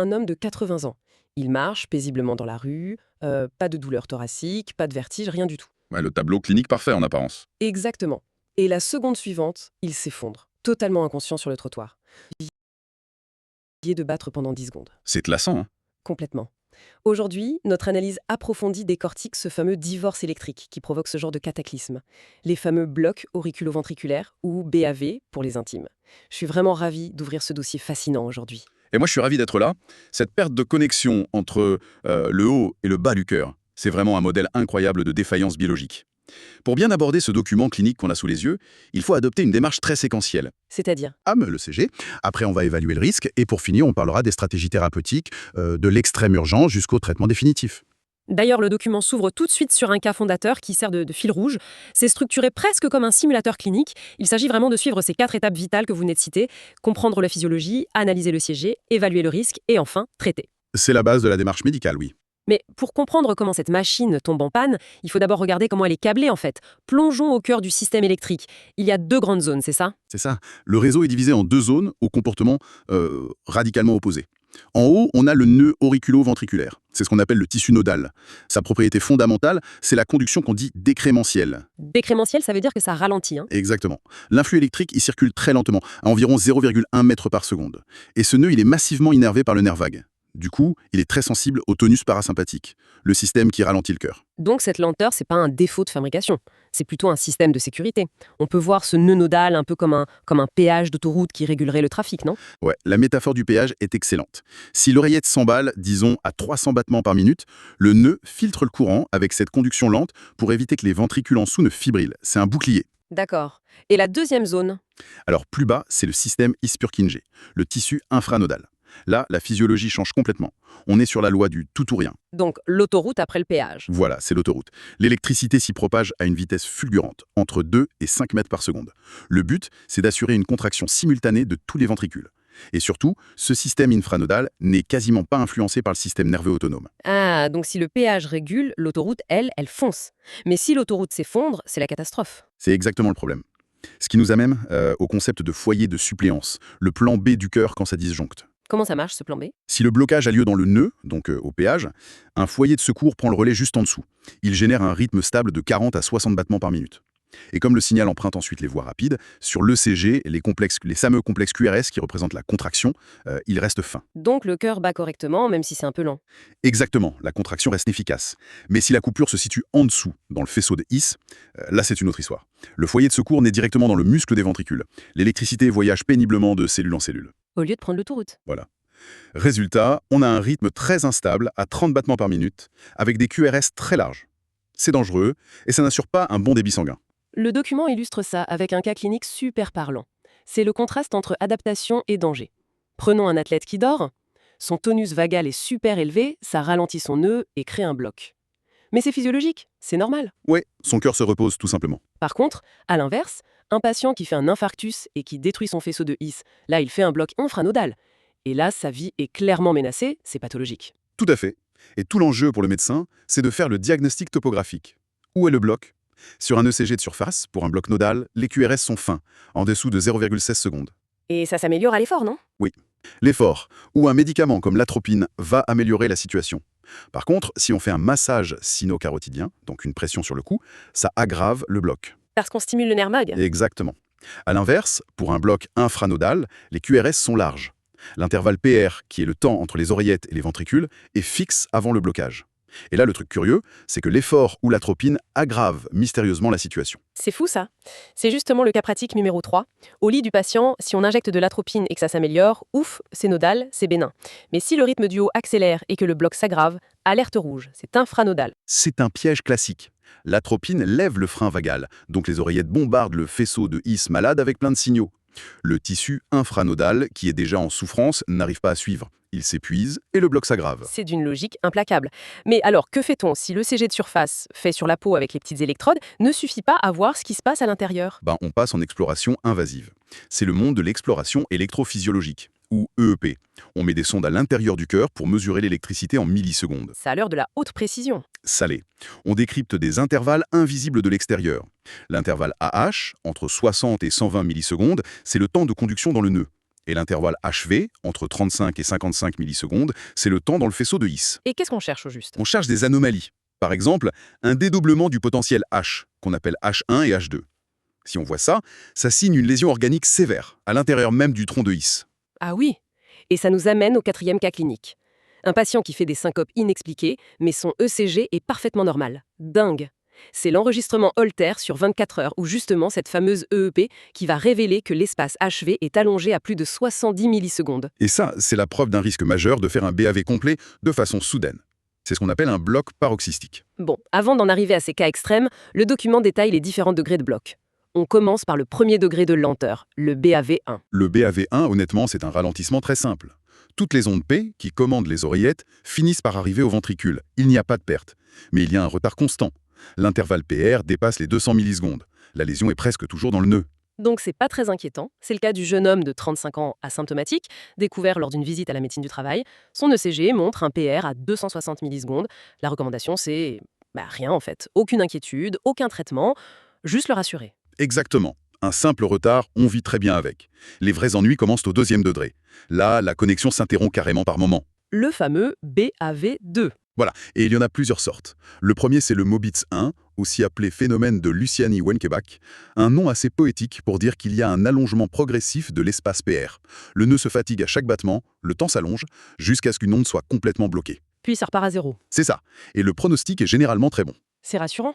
un homme de 80 ans. Il marche paisiblement dans la rue, pas de douleur thoracique, pas de vertige, rien du tout. Ouais, le tableau clinique parfait en apparence. Exactement. Et la seconde suivante, il s'effondre, totalement inconscient sur le trottoir. Essayé de battre pendant 10 secondes. C'est glaçant, hein. Complètement. Aujourd'hui, notre analyse approfondie décortique ce fameux divorce électrique qui provoque ce genre de cataclysme. Les fameux blocs auriculo-ventriculaires, ou BAV pour les intimes. Je suis vraiment ravie d'ouvrir ce dossier fascinant aujourd'hui. Et moi, je suis ravi d'être là. Cette perte de connexion entre le haut et le bas du cœur, c'est vraiment un modèle incroyable de défaillance biologique. Pour bien aborder ce document clinique qu'on a sous les yeux, il faut adopter une démarche très séquentielle. C'est-à-dire, Le CG. Après, on va évaluer le risque. Et pour finir, on parlera des stratégies thérapeutiques, de l'extrême urgent jusqu'au traitement définitif. D'ailleurs, le document s'ouvre tout de suite sur un cas fondateur qui sert de fil rouge. C'est structuré presque comme un simulateur clinique. Il s'agit vraiment de suivre ces 4 étapes vitales que vous venez de citer: comprendre la physiologie, analyser le siégé, évaluer le risque et enfin traiter. C'est la base de la démarche médicale, oui. Mais pour comprendre comment cette machine tombe en panne, il faut d'abord regarder comment elle est câblée en fait. Plongeons au cœur du système électrique. Il y a 2 grandes zones, c'est ça? C'est ça. Le réseau est divisé en 2 zones au comportement radicalement opposé. En haut, on a le nœud auriculo-ventriculaire. C'est ce qu'on appelle le tissu nodal. Sa propriété fondamentale, c'est la conduction qu'on dit décrémentielle. Décrémentiel, ça veut dire que ça ralentit, hein. Exactement. L'influx électrique, il circule très lentement, à environ 0,1 mètre par seconde. Et ce nœud, il est massivement innervé par le nerf vague. Du coup, il est très sensible au tonus parasympathique, le système qui ralentit le cœur. Donc cette lenteur, c'est pas un défaut de fabrication, c'est plutôt un système de sécurité. On peut voir ce nœud nodal un peu comme un péage d'autoroute qui régulerait le trafic, non? Ouais, la métaphore du péage est excellente. Si l'oreillette s'emballe, disons, à 300 battements par minute, le nœud filtre le courant avec cette conduction lente pour éviter que les ventricules en dessous ne fibrillent. C'est un bouclier. D'accord. Et la deuxième zone? Alors plus bas, c'est le système His-Purkinje, le tissu infranodal. Là, la physiologie change complètement. On est sur la loi du tout ou rien. Donc l'autoroute après le péage. Voilà, c'est l'autoroute. L'électricité s'y propage à une vitesse fulgurante, entre 2 et 5 mètres par seconde. Le but, c'est d'assurer une contraction simultanée de tous les ventricules. Et surtout, ce système infranodal n'est quasiment pas influencé par le système nerveux autonome. Ah, donc si le péage régule, l'autoroute, elle fonce. Mais si l'autoroute s'effondre, c'est la catastrophe. C'est exactement le problème. Ce qui nous amène au concept de foyer de suppléance, le plan B du cœur quand ça disjoncte. Comment ça marche, ce plan B? Si le blocage a lieu dans le nœud, donc au péage, un foyer de secours prend le relais juste en dessous. Il génère un rythme stable de 40 à 60 battements par minute. Et comme le signal emprunte ensuite les voies rapides, sur l'ECG, les fameux complexes QRS qui représentent la contraction, il reste fin. Donc le cœur bat correctement, même si c'est un peu lent. Exactement, la contraction reste efficace. Mais si la coupure se situe en dessous, dans le faisceau de His, là c'est une autre histoire. Le foyer de secours naît directement dans le muscle des ventricules. L'électricité voyage péniblement de cellule en cellule. Au lieu de prendre l'autoroute. Voilà. Résultat, on a un rythme très instable à 30 battements par minute, avec des QRS très larges. C'est dangereux, et ça n'assure pas un bon débit sanguin. Le document illustre ça avec un cas clinique super parlant. C'est le contraste entre adaptation et danger. Prenons un athlète qui dort. Son tonus vagal est super élevé, ça ralentit son nœud et crée un bloc. Mais c'est physiologique, c'est normal. Ouais, son cœur se repose tout simplement. Par contre, à l'inverse, un patient qui fait un infarctus et qui détruit son faisceau de His, là il fait un bloc infranodal. Et là, sa vie est clairement menacée, c'est pathologique. Tout à fait. Et tout l'enjeu pour le médecin, c'est de faire le diagnostic topographique. Où est le bloc? Sur un ECG de surface, pour un bloc nodal, les QRS sont fins, en dessous de 0,16 secondes. Et ça s'améliore à l'effort, non? Oui. L'effort, ou un médicament comme l'atropine, va améliorer la situation. Par contre, si on fait un massage sino-carotidien, donc une pression sur le cou, ça aggrave le bloc. Parce qu'on stimule le nerf vague. Exactement. À l'inverse, pour un bloc infranodal, les QRS sont larges. L'intervalle PR, qui est le temps entre les oreillettes et les ventricules, est fixe avant le blocage. Et là, le truc curieux, c'est que l'effort ou l'atropine aggrave mystérieusement la situation. C'est fou ça. C'est justement le cas pratique numéro 3. Au lit du patient, si on injecte de l'atropine et que ça s'améliore, ouf, c'est nodal, c'est bénin. Mais si le rythme du haut accélère et que le bloc s'aggrave, alerte rouge, c'est infranodal. C'est un piège classique. L'atropine lève le frein vagal, donc les oreillettes bombardent le faisceau de His malade avec plein de signaux. Le tissu infranodal, qui est déjà en souffrance, n'arrive pas à suivre. Il s'épuise et le bloc s'aggrave. C'est d'une logique implacable. Mais alors, que fait-on si l'ECG de surface, fait sur la peau avec les petites électrodes, ne suffit pas à voir ce qui se passe à l'intérieur? On passe en exploration invasive. C'est le monde de l'exploration électrophysiologique, ou EEP. On met des sondes à l'intérieur du cœur pour mesurer l'électricité en millisecondes. Ça a l'air de la haute précision. Ça l'est. On décrypte des intervalles invisibles de l'extérieur. L'intervalle AH, entre 60 et 120 millisecondes, c'est le temps de conduction dans le nœud. Et l'intervalle HV, entre 35 et 55 millisecondes, c'est le temps dans le faisceau de His. Et qu'est-ce qu'on cherche au juste? On cherche des anomalies. Par exemple, un dédoublement du potentiel H, qu'on appelle H1 et H2. Si on voit ça, ça signe une lésion organique sévère, à l'intérieur même du tronc de His. Ah oui. Et ça nous amène au 4e cas clinique. Un patient qui fait des syncopes inexpliquées, mais son ECG est parfaitement normal. Dingue. C'est l'enregistrement Holter sur 24 heures ou justement cette fameuse EEP qui va révéler que l'espace HV est allongé à plus de 70 millisecondes. Et ça, c'est la preuve d'un risque majeur de faire un BAV complet de façon soudaine. C'est ce qu'on appelle un bloc paroxystique. Bon, avant d'en arriver à ces cas extrêmes, le document détaille les différents degrés de bloc. On commence par le premier degré de lenteur, le BAV1. Le BAV1, honnêtement, c'est un ralentissement très simple. Toutes les ondes P, qui commandent les oreillettes, finissent par arriver au ventricule. Il n'y a pas de perte. Mais il y a un retard constant. L'intervalle PR dépasse les 200 millisecondes. La lésion est presque toujours dans le nœud. Donc c'est pas très inquiétant. C'est le cas du jeune homme de 35 ans asymptomatique, découvert lors d'une visite à la médecine du travail. Son ECG montre un PR à 260 millisecondes. La recommandation, c'est rien en fait. Aucune inquiétude, aucun traitement, juste le rassurer. Exactement. Un simple retard, on vit très bien avec. Les vrais ennuis commencent au 2e degré. Là, la connexion s'interrompt carrément par moment. Le fameux BAV2. Voilà, et il y en a plusieurs sortes. Le premier, c'est le Mobitz 1, aussi appelé phénomène de Luciani-Wenkebach, un nom assez poétique pour dire qu'il y a un allongement progressif de l'espace PR. Le nœud se fatigue à chaque battement, le temps s'allonge, jusqu'à ce qu'une onde soit complètement bloquée. Puis ça repart à zéro. C'est ça, et le pronostic est généralement très bon. C'est rassurant.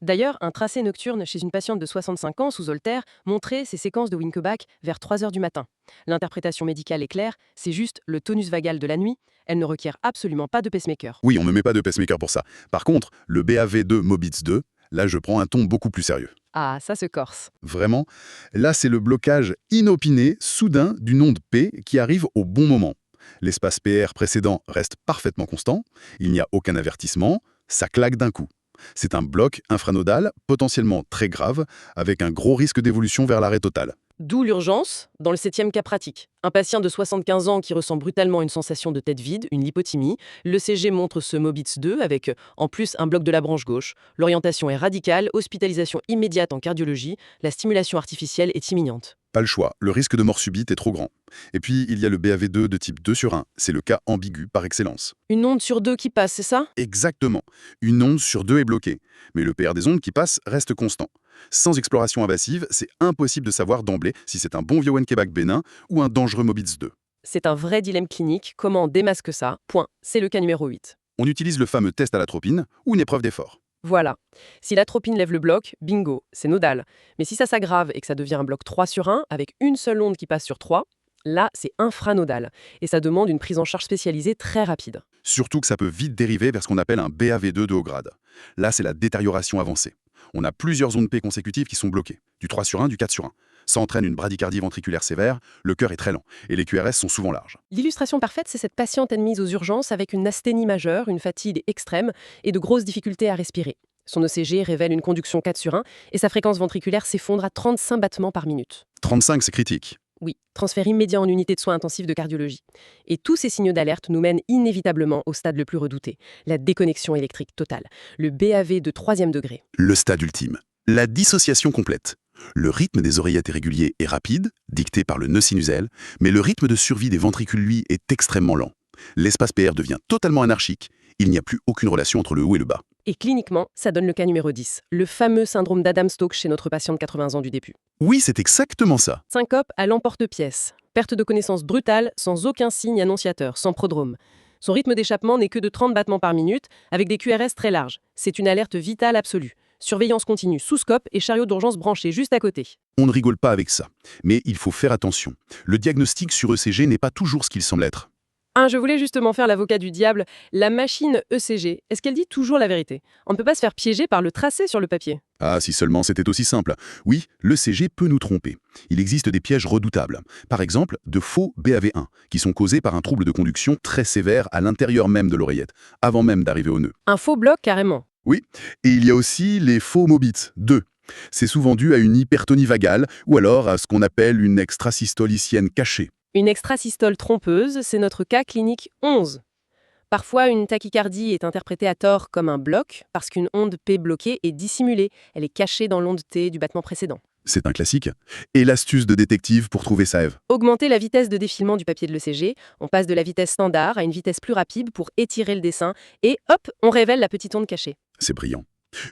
D'ailleurs, un tracé nocturne chez une patiente de 65 ans sous Holter montrait ces séquences de Wenkebach vers 3 heures du matin. L'interprétation médicale est claire, c'est juste le tonus vagal de la nuit. Elle ne requiert absolument pas de pacemaker. Oui, on ne met pas de pacemaker pour ça. Par contre, le BAV2 Mobitz 2, là je prends un ton beaucoup plus sérieux. Ah, ça se corse. Vraiment, là c'est le blocage inopiné, soudain, d'une onde P qui arrive au bon moment. L'espace PR précédent reste parfaitement constant, il n'y a aucun avertissement, ça claque d'un coup. C'est un bloc infranodal potentiellement très grave, avec un gros risque d'évolution vers l'arrêt total. D'où l'urgence, dans le 7e cas pratique. Un patient de 75 ans qui ressent brutalement une sensation de tête vide, une lipothymie. L'ECG montre ce Mobitz 2 avec, en plus, un bloc de la branche gauche. L'orientation est radicale, hospitalisation immédiate en cardiologie. La stimulation artificielle est imminente. Pas le choix, le risque de mort subite est trop grand. Et puis, il y a le BAV2 de type 2 sur 1, c'est le cas ambigu par excellence. Une onde sur 2 qui passe, c'est ça? Exactement. Une onde sur 2 est bloquée, mais le PR des ondes qui passent reste constant. Sans exploration invasive, c'est impossible de savoir d'emblée si c'est un bon vieux Wenkebach bénin ou un dangereux Mobitz 2. C'est un vrai dilemme clinique. Comment on démasque ça? Point. C'est le cas numéro 8. On utilise le fameux test à l'atropine ou une épreuve d'effort. Voilà. Si l'atropine lève le bloc, bingo, c'est nodal. Mais si ça s'aggrave et que ça devient un bloc 3 sur 1, avec une seule onde qui passe sur 3, là, c'est infranodal. Et ça demande une prise en charge spécialisée très rapide. Surtout que ça peut vite dériver vers ce qu'on appelle un BAV2 de haut grade. Là, c'est la détérioration avancée. On a plusieurs ondes P consécutives qui sont bloquées, du 3 sur 1, du 4 sur 1. Ça entraîne une bradycardie ventriculaire sévère, le cœur est très lent, et les QRS sont souvent larges. L'illustration parfaite, c'est cette patiente admise aux urgences avec une asthénie majeure, une fatigue extrême et de grosses difficultés à respirer. Son ECG révèle une conduction 4 sur 1 et sa fréquence ventriculaire s'effondre à 35 battements par minute. 35, c'est critique. Oui, transfert immédiat en unité de soins intensifs de cardiologie. Et tous ces signaux d'alerte nous mènent inévitablement au stade le plus redouté, la déconnexion électrique totale, le BAV de 3e degré. Le stade ultime. La dissociation complète. Le rythme des oreillettes est régulier et rapide, dicté par le nœud sinusel, mais le rythme de survie des ventricules, lui, est extrêmement lent. L'espace PR devient totalement anarchique, il n'y a plus aucune relation entre le haut et le bas. Et cliniquement, ça donne le cas numéro 10, le fameux syndrome d'Adam-Stokes chez notre patient de 80 ans du début. Oui, c'est exactement ça. Syncope à l'emporte-pièce. Perte de connaissance brutale, sans aucun signe annonciateur, sans prodrome. Son rythme d'échappement n'est que de 30 battements par minute, avec des QRS très larges. C'est une alerte vitale absolue. Surveillance continue sous scope et chariot d'urgence branché juste à côté. On ne rigole pas avec ça. Mais il faut faire attention. Le diagnostic sur ECG n'est pas toujours ce qu'il semble être. Je voulais justement faire l'avocat du diable. La machine ECG, est-ce qu'elle dit toujours la vérité? On ne peut pas se faire piéger par le tracé sur le papier. Ah, si seulement c'était aussi simple. Oui, l'ECG peut nous tromper. Il existe des pièges redoutables. Par exemple, de faux BAV1, qui sont causés par un trouble de conduction très sévère à l'intérieur même de l'oreillette, avant même d'arriver au nœud. Un faux bloc carrément. Oui, et il y a aussi les faux Mobitz 2. C'est souvent dû à une hypertonie vagale ou alors à ce qu'on appelle une extrasystolicienne cachée. Une extrasystole trompeuse, c'est notre cas clinique 11. Parfois, une tachycardie est interprétée à tort comme un bloc parce qu'une onde P bloquée est dissimulée. Elle est cachée dans l'onde T du battement précédent. C'est un classique. Et l'astuce de détective pour trouver ça, Ève? Augmenter la vitesse de défilement du papier de l'ECG, on passe de la vitesse standard à une vitesse plus rapide pour étirer le dessin, et hop, on révèle la petite onde cachée. C'est brillant.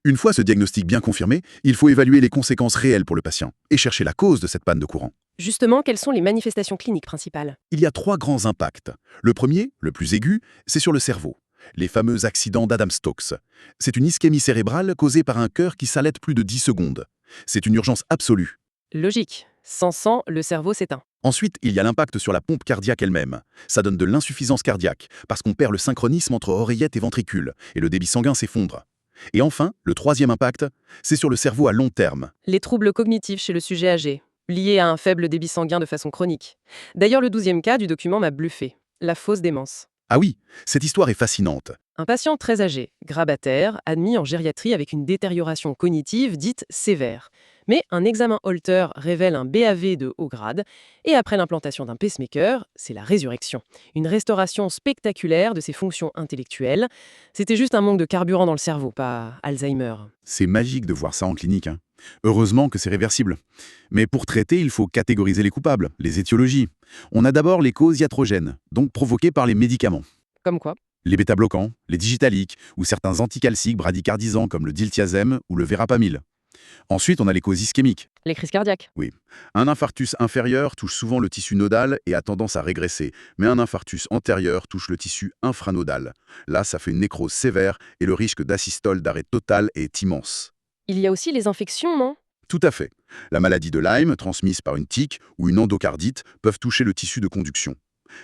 Une fois ce diagnostic bien confirmé, il faut évaluer les conséquences réelles pour le patient et chercher la cause de cette panne de courant. Justement, quelles sont les manifestations cliniques principales? Il y a 3 grands impacts. Le premier, le plus aigu, c'est sur le cerveau. Les fameux accidents d'Adams-Stokes. C'est une ischémie cérébrale causée par un cœur qui s'arrête plus de 10 secondes. C'est une urgence absolue. Logique. Sans sang, le cerveau s'éteint. Ensuite, il y a l'impact sur la pompe cardiaque elle-même. Ça donne de l'insuffisance cardiaque, parce qu'on perd le synchronisme entre oreillette et ventricule, et le débit sanguin s'effondre. Et enfin, le troisième impact, c'est sur le cerveau à long terme. Les troubles cognitifs chez le sujet âgé, liés à un faible débit sanguin de façon chronique. D'ailleurs, le 12e cas du document m'a bluffé. La fausse démence. Ah oui, cette histoire est fascinante. Un patient très âgé, grabataire, admis en gériatrie avec une détérioration cognitive dite sévère. Mais un examen Holter révèle un BAV de haut grade, et après l'implantation d'un pacemaker, c'est la résurrection. Une restauration spectaculaire de ses fonctions intellectuelles. C'était juste un manque de carburant dans le cerveau, pas Alzheimer. C'est magique de voir ça en clinique, hein. Heureusement que c'est réversible. Mais pour traiter, il faut catégoriser les coupables, les étiologies. On a d'abord les causes iatrogènes, donc provoquées par les médicaments. Comme quoi? Les bêta-bloquants, les digitaliques ou certains anticalciques bradicardisants comme le diltiazem ou le verapamil. Ensuite, on a les causes ischémiques. Les crises cardiaques. Un infarctus inférieur touche souvent le tissu nodal et a tendance à régresser, mais un infarctus antérieur touche le tissu infranodal. Là, ça fait une nécrose sévère et le risque d'asystole d'arrêt total est immense. Il y a aussi les infections, non? Tout à fait. La maladie de Lyme, transmise par une tique ou une endocardite, peuvent toucher le tissu de conduction.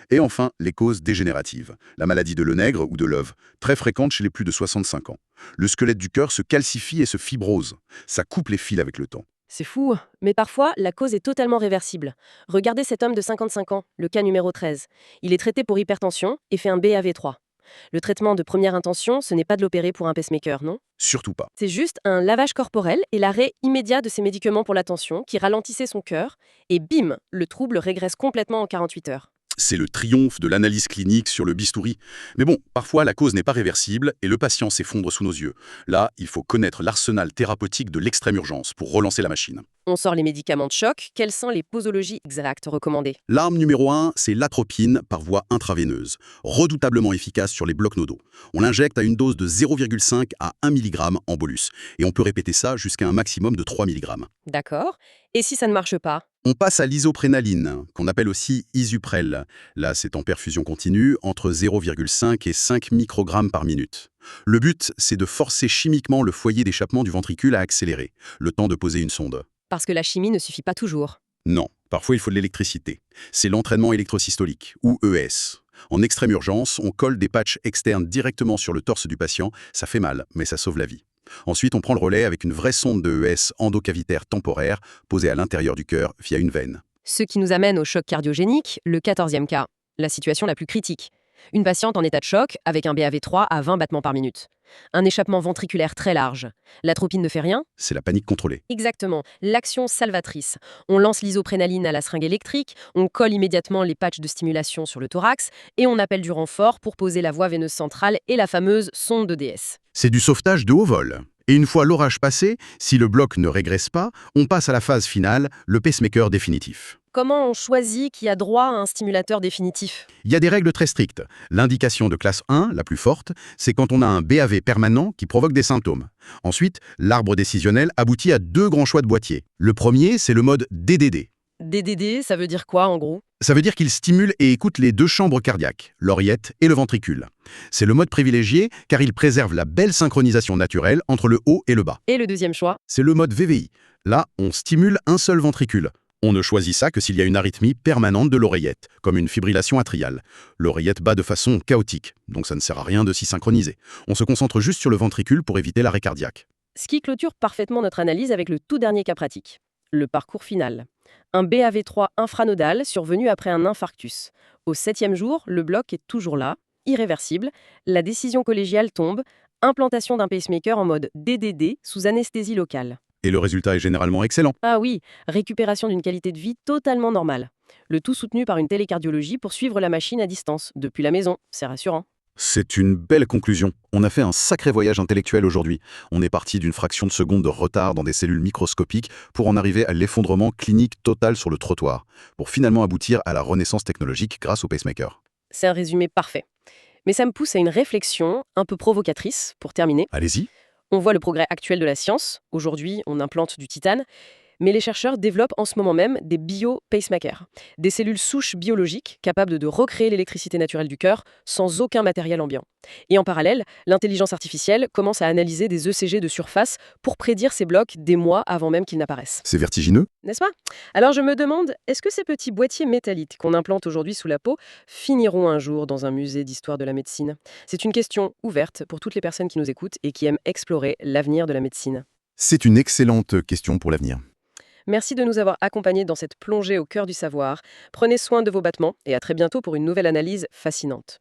Et enfin, les causes dégénératives. La maladie de Lenègre ou de Love, très fréquente chez les plus de 65 ans. Le squelette du cœur se calcifie et se fibrose. Ça coupe les fils avec le temps. C'est fou, mais parfois, la cause est totalement réversible. Regardez cet homme de 55 ans, le cas numéro 13. Il est traité pour hypertension et fait un BAV3. Le traitement de première intention, ce n'est pas de l'opérer pour un pacemaker, non? Surtout pas. C'est juste un lavage corporel et l'arrêt immédiat de ses médicaments pour la tension qui ralentissaient son cœur, et bim, le trouble régresse complètement en 48 heures. C'est le triomphe de l'analyse clinique sur le bistouri. Mais bon, parfois la cause n'est pas réversible et le patient s'effondre sous nos yeux. Là, il faut connaître l'arsenal thérapeutique de l'extrême urgence pour relancer la machine. On sort les médicaments de choc, quelles sont les posologies exactes recommandées? L'arme numéro 1, c'est l'atropine par voie intraveineuse, redoutablement efficace sur les blocs nodaux. On l'injecte à une dose de 0,5 à 1 mg en bolus, et on peut répéter ça jusqu'à un maximum de 3 mg. D'accord. Et si ça ne marche pas? On passe à l'isoprénaline, qu'on appelle aussi Isuprel. Là, c'est en perfusion continue, entre 0,5 et 5 microgrammes par minute. Le but, c'est de forcer chimiquement le foyer d'échappement du ventricule à accélérer, le temps de poser une sonde. Parce que la chimie ne suffit pas toujours. Non, parfois il faut de l'électricité. C'est l'entraînement électrosystolique, ou ES. En extrême urgence, on colle des patchs externes directement sur le torse du patient. Ça fait mal, mais ça sauve la vie. Ensuite, on prend le relais avec une vraie sonde de ES endocavitaire temporaire posée à l'intérieur du cœur via une veine. Ce qui nous amène au choc cardiogénique, le 14e cas, la situation la plus critique. Une patiente en état de choc avec un BAV3 à 20 battements par minute. Un échappement ventriculaire très large. L'atropine ne fait rien? C'est la panique contrôlée. Exactement, l'action salvatrice. On lance l'isoprénaline à la seringue électrique, on colle immédiatement les patchs de stimulation sur le thorax et on appelle du renfort pour poser la voie veineuse centrale et la fameuse sonde d'EDS. C'est du sauvetage de haut vol. Et une fois l'orage passé, si le bloc ne régresse pas, on passe à la phase finale, le pacemaker définitif. Comment on choisit qui a droit à un stimulateur définitif? Il y a des règles très strictes. L'indication de classe 1, la plus forte, c'est quand on a un BAV permanent qui provoque des symptômes. Ensuite, l'arbre décisionnel aboutit à 2 grands choix de boîtier. Le premier, c'est le mode DDD. DDD, ça veut dire quoi en gros? Ça veut dire qu'il stimule et écoute les 2 chambres cardiaques, l'oreillette et le ventricule. C'est le mode privilégié car il préserve la belle synchronisation naturelle entre le haut et le bas. Et le deuxième choix? C'est le mode VVI. Là, on stimule un seul ventricule. On ne choisit ça que s'il y a une arythmie permanente de l'oreillette, comme une fibrillation atriale. L'oreillette bat de façon chaotique, donc ça ne sert à rien de s'y synchroniser. On se concentre juste sur le ventricule pour éviter l'arrêt cardiaque. Ce qui clôture parfaitement notre analyse avec le tout dernier cas pratique. Le parcours final. Un BAV3 infranodal survenu après un infarctus. Au 7e jour, le bloc est toujours là, irréversible. La décision collégiale tombe. Implantation d'un pacemaker en mode DDD sous anesthésie locale. Et le résultat est généralement excellent. Ah oui, récupération d'une qualité de vie totalement normale. Le tout soutenu par une télécardiologie pour suivre la machine à distance, depuis la maison, c'est rassurant. C'est une belle conclusion. On a fait un sacré voyage intellectuel aujourd'hui. On est parti d'une fraction de seconde de retard dans des cellules microscopiques pour en arriver à l'effondrement clinique total sur le trottoir, pour finalement aboutir à la renaissance technologique grâce au pacemaker. C'est un résumé parfait. Mais ça me pousse à une réflexion un peu provocatrice, pour terminer. Allez-y. On voit le progrès actuel de la science. Aujourd'hui, on implante du titane. Mais les chercheurs développent en ce moment même des bio-pacemakers, des cellules souches biologiques capables de recréer l'électricité naturelle du cœur sans aucun matériel ambiant. Et en parallèle, l'intelligence artificielle commence à analyser des ECG de surface pour prédire ces blocs des mois avant même qu'ils n'apparaissent. C'est vertigineux? N'est-ce pas? Alors je me demande, est-ce que ces petits boîtiers métalliques qu'on implante aujourd'hui sous la peau finiront un jour dans un musée d'histoire de la médecine? C'est une question ouverte pour toutes les personnes qui nous écoutent et qui aiment explorer l'avenir de la médecine. C'est une excellente question pour l'avenir. Merci de nous avoir accompagnés dans cette plongée au cœur du savoir. Prenez soin de vos battements et à très bientôt pour une nouvelle analyse fascinante.